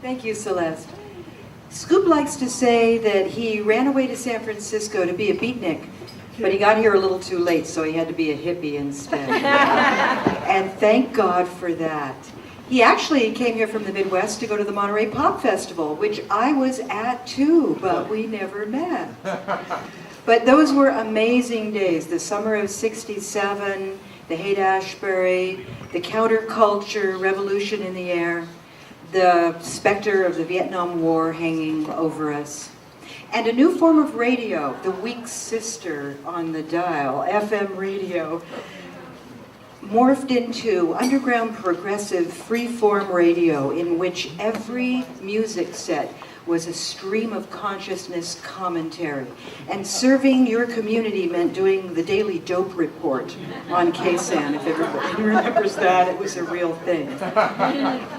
Thank you, Celeste. Scoop likes to say that he ran away to San Francisco to be a beatnik, but he got here a little too late, so he had to be a hippie instead. And thank God for that. He actually came here from the Midwest to go to the Monterey Pop Festival, which I was at too, but we never met. But those were amazing days. The summer of '67, the Haight-Ashbury, the counterculture revolution in the air, the specter of the Vietnam War hanging over us, and a new form of radio, the weak sister on the dial, FM radio, morphed into underground progressive free-form radio in which every music set was a stream of consciousness commentary. And serving your community meant doing the daily dope report on KSAN, if everybody remembers that. It was a real thing.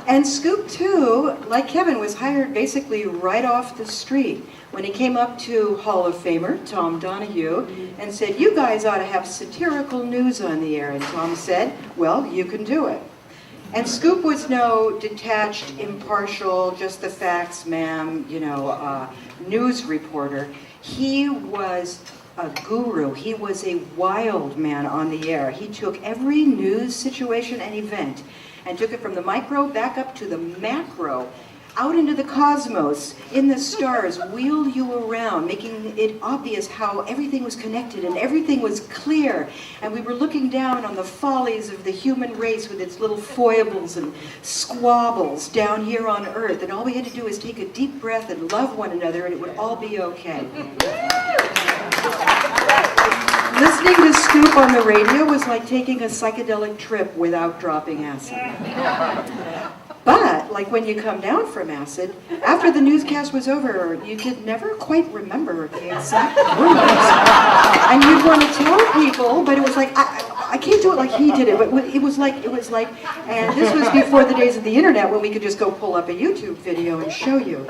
And Scoop, too, like Kevin, was hired basically right off the street when he came up to Hall of Famer Tom Donahue and said, "You guys ought to have satirical news on the air." And Tom said, "Well, you can do it." And Scoop was no detached, impartial, just the facts, ma'am, news reporter. He was a guru. He was a wild man on the air. He took every news situation and event and took it from the micro back up to the macro, out into the cosmos, in the stars, wheeled you around, making it obvious how everything was connected and everything was clear. And we were looking down on the follies of the human race with its little foibles and squabbles down here on Earth. And all we had to do was take a deep breath and love one another, and it would all be okay. Listening to Scoop on the radio was like taking a psychedelic trip without dropping acid. But, like when you come down from acid, after the newscast was over, you could never quite remember the exact words. And you'd want to tell people, but it was like, I can't do it like he did it, but it was like, and this was before the days of the internet when we could just go pull up a YouTube video and show you.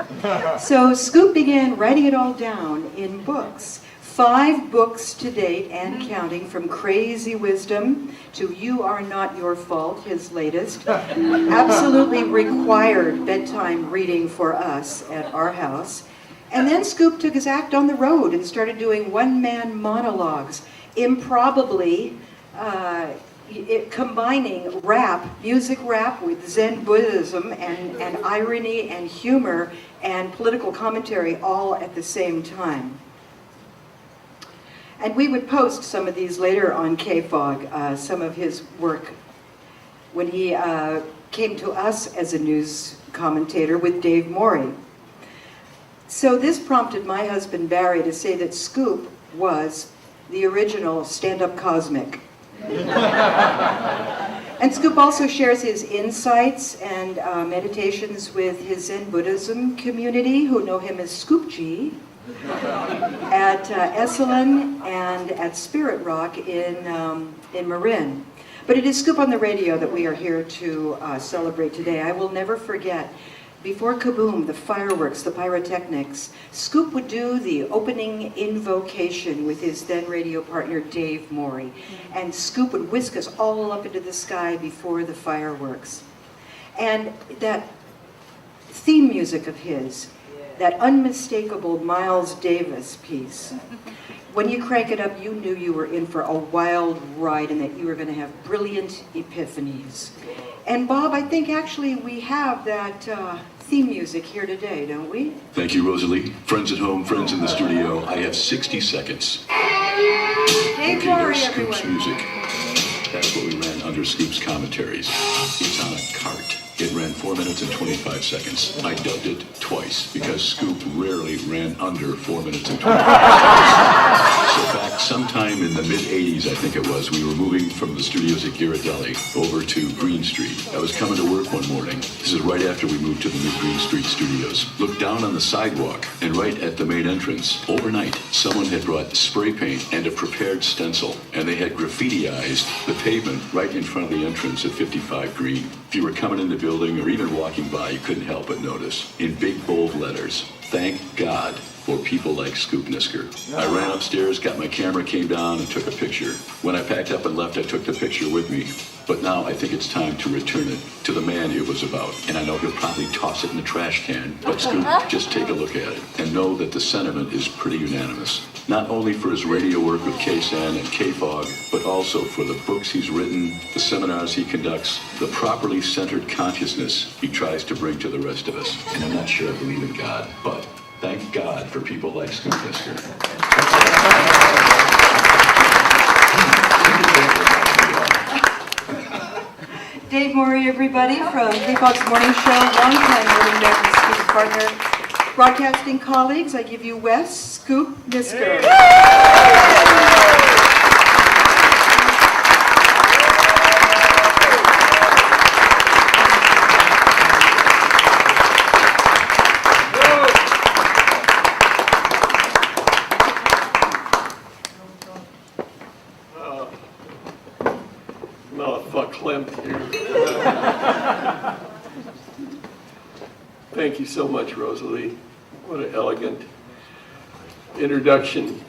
So Scoop began writing it all down in books. 5 books to date and counting, from Crazy Wisdom to You Are Not Your Fault, his latest. Absolutely required bedtime reading for us at our house. And then Scoop took his act on the road and started doing one-man monologues, improbably combining rap, music rap, with Zen Buddhism and irony and humor and political commentary all at the same time. And we would post some of these later on KFOG, some of his work when he came to us as a news commentator with Dave Morey. So this prompted my husband Barry to say that Scoop was the original stand-up cosmic. And Scoop also shares his insights and meditations with his Zen Buddhism community, who know him as Scoopji, at Esalen and at Spirit Rock in Marin. But it is Scoop on the Radio that we are here to celebrate today. I will never forget, before Kaboom, the fireworks, the pyrotechnics, Scoop would do the opening invocation with his then radio partner Dave Morey. And Scoop would whisk us all up into the sky before the fireworks. And that theme music of his, that unmistakable Miles Davis piece, when you crank it up, you knew you were in for a wild ride and that you were going to have brilliant epiphanies. And Bob, I think actually we have that theme music here today, don't we? Thank you, Rosalie. Friends at home, friends in the studio, I have 60 seconds. Hey, okay, Glory, there's everyone. Scoop's music. That's what we ran under Scoop's commentaries. It's on a cart. It ran 4 minutes and 25 seconds. I dubbed it twice because Scoop rarely ran under 4 minutes and 25 seconds. So back sometime in the mid-'80s, I think it was, we were moving from the studios at Ghirardelli over to Green Street. I was coming to work one morning. This is right after we moved to the new Green Street studios. Looked down on the sidewalk, and right at the main entrance, overnight, someone had brought spray paint and a prepared stencil, and they had graffitiized the pavement right in front of the entrance at 55 Green. If you were coming in the building or even walking by, you couldn't help but notice, in big bold letters, "Thank God for people like Scoop Nisker. I ran upstairs, got my camera, came down, and took a picture. When I packed up and left, I took the picture with me. But now I think it's time to return it to the man it was about. And I know he'll probably toss it in the trash can, but Scoop, just take a look at it and know that the sentiment is pretty unanimous. Not only for his radio work with KSAN and KFOG, but also for the books he's written, the seminars he conducts, the properly centered consciousness he tries to bring to the rest of us. And I'm not sure I believe in God, but thank God for people like Scoop Nisker. Dave Morey, everybody, from KFOG's Morning Show, longtime Morning American Scoop partner. Broadcasting colleagues, I give you Wes Scoop Nisker. Thank you so much, Rosalie. What an elegant introduction.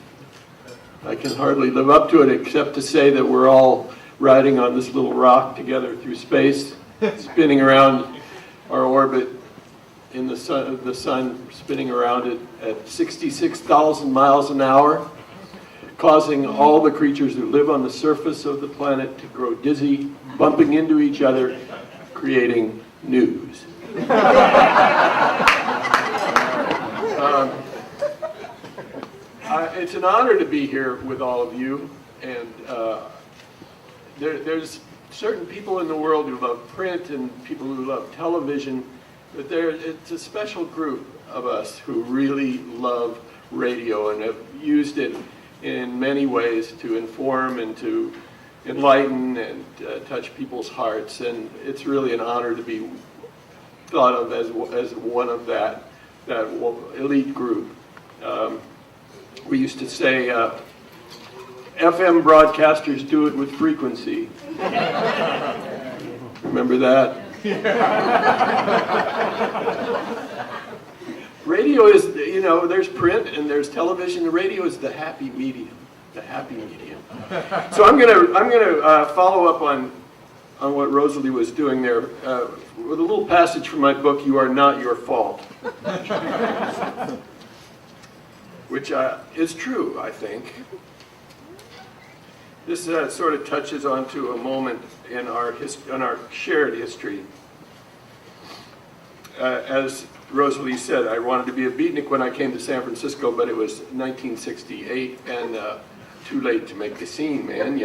I can hardly live up to it except to say that we're all riding on this little rock together through space, spinning around our orbit in the sun spinning around it at 66,000 miles an hour, causing all the creatures who live on the surface of the planet to grow dizzy, bumping into each other, creating news. It's an honor to be here with all of you, and there's certain people in the world who love print and people who love television, but it's a special group of us who really love radio and have used it in many ways to inform and to enlighten and touch people's hearts, and it's really an honor to be thought of as one of that elite group. We used to say, FM broadcasters do it with frequency. Remember that? Radio is, there's print and there's television. The radio is the happy medium. The happy medium. So I'm gonna follow up on what Rosalie was doing there with a little passage from my book, "You Are Not Your Fault," which is true, I think. This sort of touches onto a moment in our shared history. As Rosalie said, I wanted to be a beatnik when I came to San Francisco, but it was 1968 and too late to make the scene, man,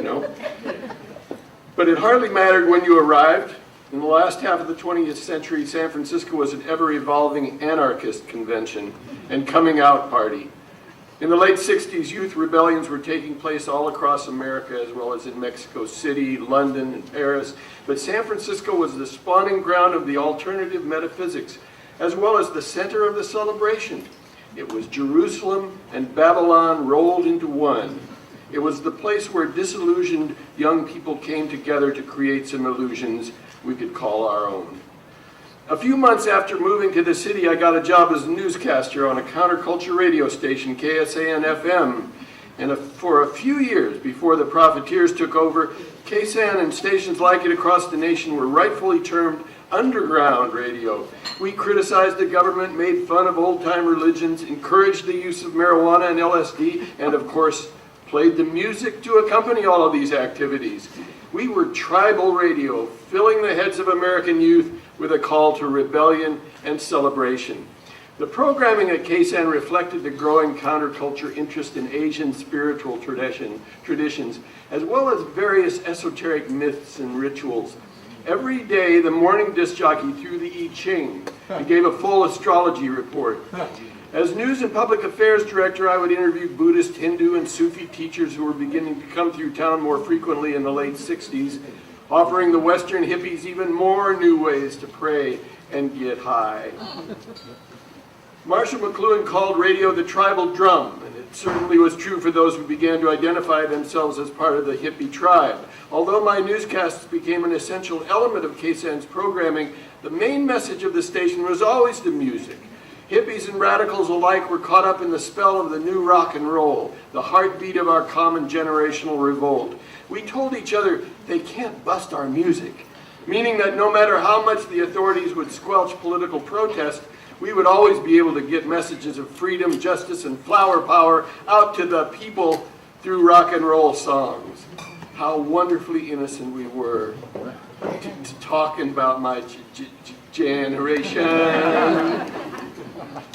But it hardly mattered when you arrived. In the last half of the 20th century, San Francisco was an ever-evolving anarchist convention and coming-out party. In the late 60s, youth rebellions were taking place all across America, as well as in Mexico City, London, and Paris. But San Francisco was the spawning ground of the alternative metaphysics, as well as the center of the celebration. It was Jerusalem and Babylon rolled into one. It was the place where disillusioned young people came together to create some illusions we could call our own. A few months after moving to the city, I got a job as a newscaster on a counterculture radio station, KSAN-FM. And for a few years before the profiteers took over, KSAN and stations like it across the nation were rightfully termed underground radio. We criticized the government, made fun of old-time religions, encouraged the use of marijuana and LSD, and of course, played the music to accompany all of these activities. We were tribal radio, filling the heads of American youth with a call to rebellion and celebration. The programming at KSAN reflected the growing counterculture interest in Asian spiritual traditions, as well as various esoteric myths and rituals. Every day, the morning disc jockey threw the I Ching and gave a full astrology report. As news and public affairs director, I would interview Buddhist, Hindu, and Sufi teachers who were beginning to come through town more frequently in the late 60s, offering the Western hippies even more new ways to pray and get high. Marshall McLuhan called radio the tribal drum, and it certainly was true for those who began to identify themselves as part of the hippie tribe. Although my newscasts became an essential element of KSAN's programming, the main message of the station was always the music. Hippies and radicals alike were caught up in the spell of the new rock and roll, the heartbeat of our common generational revolt. We told each other, they can't bust our music, meaning that no matter how much the authorities would squelch political protest, we would always be able to get messages of freedom, justice, and flower power out to the people through rock and roll songs. How wonderfully innocent we were to talking about my generation.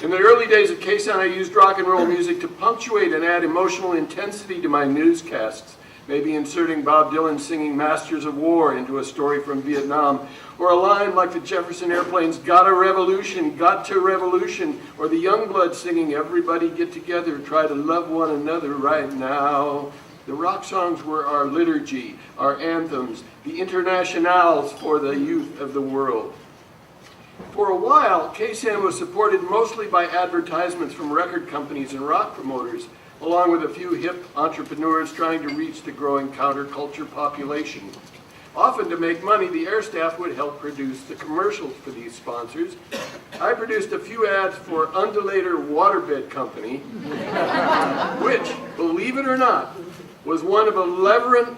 In the early days of KSON, I used rock and roll music to punctuate and add emotional intensity to my newscasts, maybe inserting Bob Dylan singing Masters of War into a story from Vietnam, or a line like the Jefferson Airplane's Got a Revolution, Got to Revolution, or the Youngblood singing Everybody Get Together, Try to Love One Another Right Now. The rock songs were our liturgy, our anthems, the internationals for the youth of the world. For a while, KSAN was supported mostly by advertisements from record companies and rock promoters, along with a few hip entrepreneurs trying to reach the growing counterculture population. Often to make money, the air staff would help produce the commercials for these sponsors. I produced a few ads for Undulator Waterbed Company, which, believe it or not, was one of 11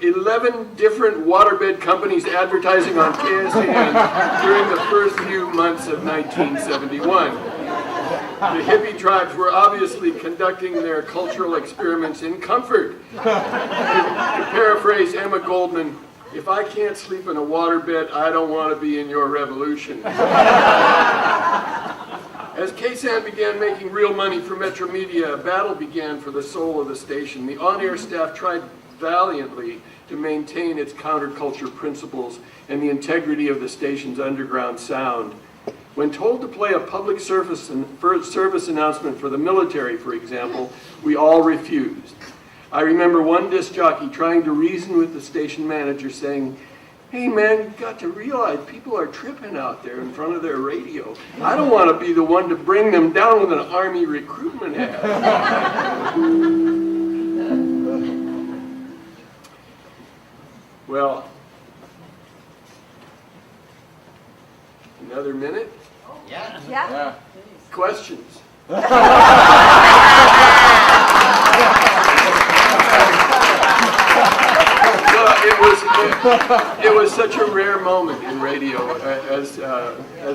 different waterbed companies advertising on KSAN during the first few months of 1971. The hippie tribes were obviously conducting their cultural experiments in comfort. To paraphrase Emma Goldman, if I can't sleep in a waterbed, I don't want to be in your revolution. As KSAN began making real money for Metro Media, a battle began for the soul of the station. The on-air staff tried valiantly to maintain its counterculture principles and the integrity of the station's underground sound. When told to play a public service announcement for the military, for example, we all refused. I remember one disc jockey trying to reason with the station manager saying, "Hey man, you've got to realize people are tripping out there in front of their radio. I don't want to be the one to bring them down with an army recruitment ad." Well, another minute? Yeah. Questions? It was such a rare moment in radio, as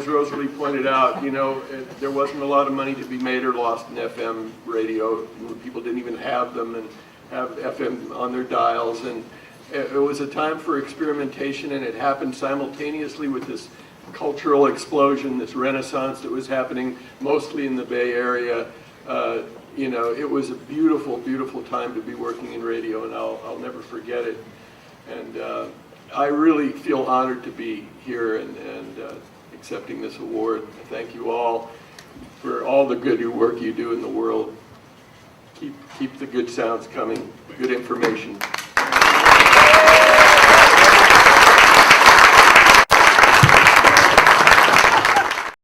Rosalie pointed out. You know, there wasn't a lot of money to be made or lost in FM radio. People didn't even have them and have FM on their dials, and it was a time for experimentation, and it happened simultaneously with this cultural explosion, this renaissance that was happening mostly in the Bay Area. You know, it was a beautiful, beautiful time to be working in radio, and I'll never forget it. And I really feel honored to be here and accepting this award. Thank you all for all the good work you do in the world. Keep the good sounds coming, good information.